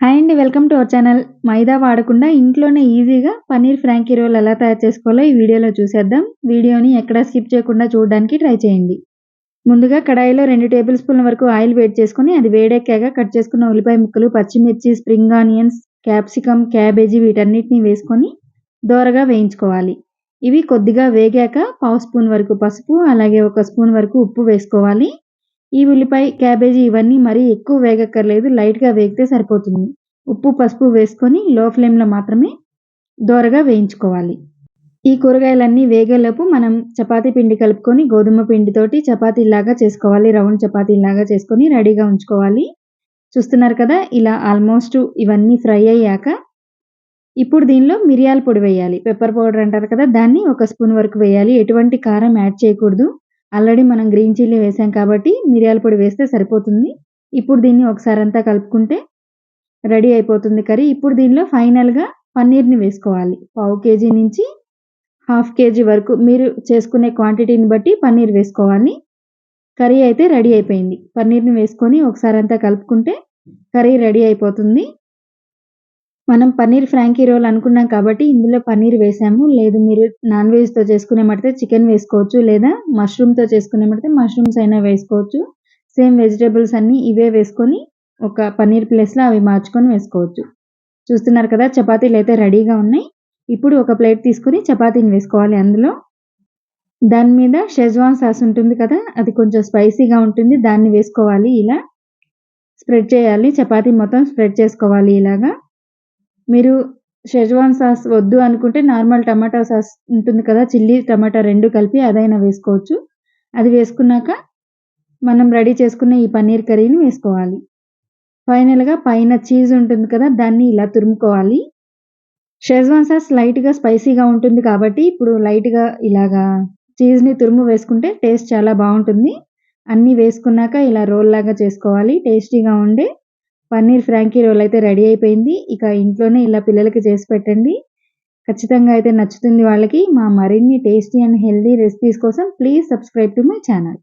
Hi అండి. Welcome to our channel. Maida వాడకుండా ఇంట్లోనే ఈజీగా పన్నీర్ ఫ్రాంకీ రోల్ ఎలా తయారు చేసుకోవాలో ఈ వీడియోలో చూసేద్దాం. వీడియోని ఎక్కడా స్కిప్ చేయకుండా చూడడానికి ట్రై చేయండి. ముందుగా కడాయిలో 2 టేబుల్ స్పూన్ల వరకు ఆయిల్ వేడి చేసుకొని అది వేడెక్కాక కట్ చేసుకున్న ఉల్లిపాయ ముక్కలు, పచ్చిమిర్చి, స్ప్రింగ్ ఆనియన్స్, క్యాప్సికమ్, క్యాబేజీ వీటన్నిటిని వేసుకొని దోరగా వేయించుకోవాలి. ఇవి కొద్దిగా వేగాక పావు స్పూన్ వరకు పసుపు, అలాగే 1 స్పూన్ వరకు ఉప్పు వేసుకోవాలి. ఈ ఉల్లిపాయ, క్యాబేజీ ఇవన్నీ మరీ ఎక్కువ వేగక్కర్లేదు. లైట్‌గా వేగితే సరిపోతుంది. ఉప్పు, పసుపు వేసుకొని లో ఫ్లేమ్‌లో మాత్రమే దోరగా వేయించుకోవాలి. ఈ కూరగాయలన్నీ వేగేలోపు మనం చపాతీ పిండి కలుపుకొని గోధుమ పిండితోటి చపాతీలాగా చేసుకోవాలి. రౌండ్ చపాతీలాగా చేసుకొని రెడీగా ఉంచుకోవాలి. చూస్తున్నారు కదా! ఇలా ఆల్మోస్ట్ ఇవన్నీ ఫ్రై అయ్యాక ఇప్పుడు దీనిలో మిరియాల పొడి వేయాలి. పెప్పర్ పౌడర్ అంటారు కదా! దాన్ని 1 స్పూన్ వరకు వేయాలి. ఎటువంటి కారం యాడ్ చేయకూడదు. ఆల్రెడీ మనం గ్రీన్ చిల్లీ వేసాం కాబట్టి మిరియాల పొడి వేస్తే సరిపోతుంది. ఇప్పుడు దీన్ని ఒకసారంతా కలుపుకుంటే రెడీ అయిపోతుంది కర్రీ. ఇప్పుడు దీనిలో ఫైనల్‌గా పన్నీర్‌ని వేసుకోవాలి. పావు కేజీ నుంచి హాఫ్ కేజీ వరకు మీరు చేసుకునే క్వాంటిటీని బట్టి పన్నీర్ వేసుకోవాలి. కర్రీ అయితే రెడీ అయిపోయింది. పన్నీర్‌ని వేసుకొని ఒకసారంతా కలుపుకుంటే కర్రీ రెడీ అయిపోతుంది. మనం పన్నీర్ ఫ్రాంకీ రోల్ అనుకున్నాం కాబట్టి ఇందులో పన్నీర్ వేసాము. లేదు మీరు నాన్ వెజ్‌తో చేసుకునే మటితే చికెన్ వేసుకోవచ్చు. లేదా మష్రూమ్‌తో చేసుకునే మటితే మష్రూమ్స్ అయినా వేసుకోవచ్చు. సేమ్ వెజిటబుల్స్ అన్నీ ఇవే వేసుకొని ఒక పన్నీర్ ప్లేస్‌లో అవి మార్చుకొని వేసుకోవచ్చు. చూస్తున్నారు కదా! చపాతీలైతే రెడీగా ఉన్నాయి. ఇప్పుడు ఒక ప్లేట్ తీసుకొని చపాతీని వేసుకోవాలి అందులో. దాని మీద షెజ్వాన్ సాస్ ఉంటుంది కదా! అది కొంచెం స్పైసీగా ఉంటుంది. దాన్ని వేసుకోవాలి ఇలా. స్ప్రెడ్ చేయాలి. చపాతీ మొత్తం స్ప్రెడ్ చేసుకోవాలి ఇలాగా. మీరు షెజ్వాన్ సాస్ వద్దు అనుకుంటే నార్మల్ టమాటా సాస్ ఉంటుంది కదా! చిల్లీ, టమాటా 2 కలిపి అదైనా వేసుకోవచ్చు. అది వేసుకున్నాక మనం రెడీ చేసుకున్న ఈ పన్నీర్ కర్రీని వేసుకోవాలి. ఫైనల్‌గా పైన చీజ్ ఉంటుంది కదా! దాన్ని ఇలా తురుముకోవాలి. షెజ్వాన్ సాస్ లైట్‌గా స్పైసీగా ఉంటుంది కాబట్టి ఇప్పుడు లైట్‌గా ఇలాగా చీజ్‌ని తురుము వేసుకుంటే టేస్ట్ చాలా బావుంటుంది. అన్నీ వేసుకున్నాక ఇలా రోల్‌లాగా చేసుకోవాలి. టేస్టీగా ఉండే పన్నీర్ ఫ్రాంకీ రోల్ అయితే రెడీ అయిపోయింది. ఇక ఇంట్లోనే ఇలా పిల్లలకి చేసి పెట్టండి. ఖచ్చితంగా అయితే నచ్చుతుంది వాళ్ళకి. మా మరిన్ని టేస్టీ అండ్ హెల్తీ రెసిపీస్ కోసం please subscribe to my channel.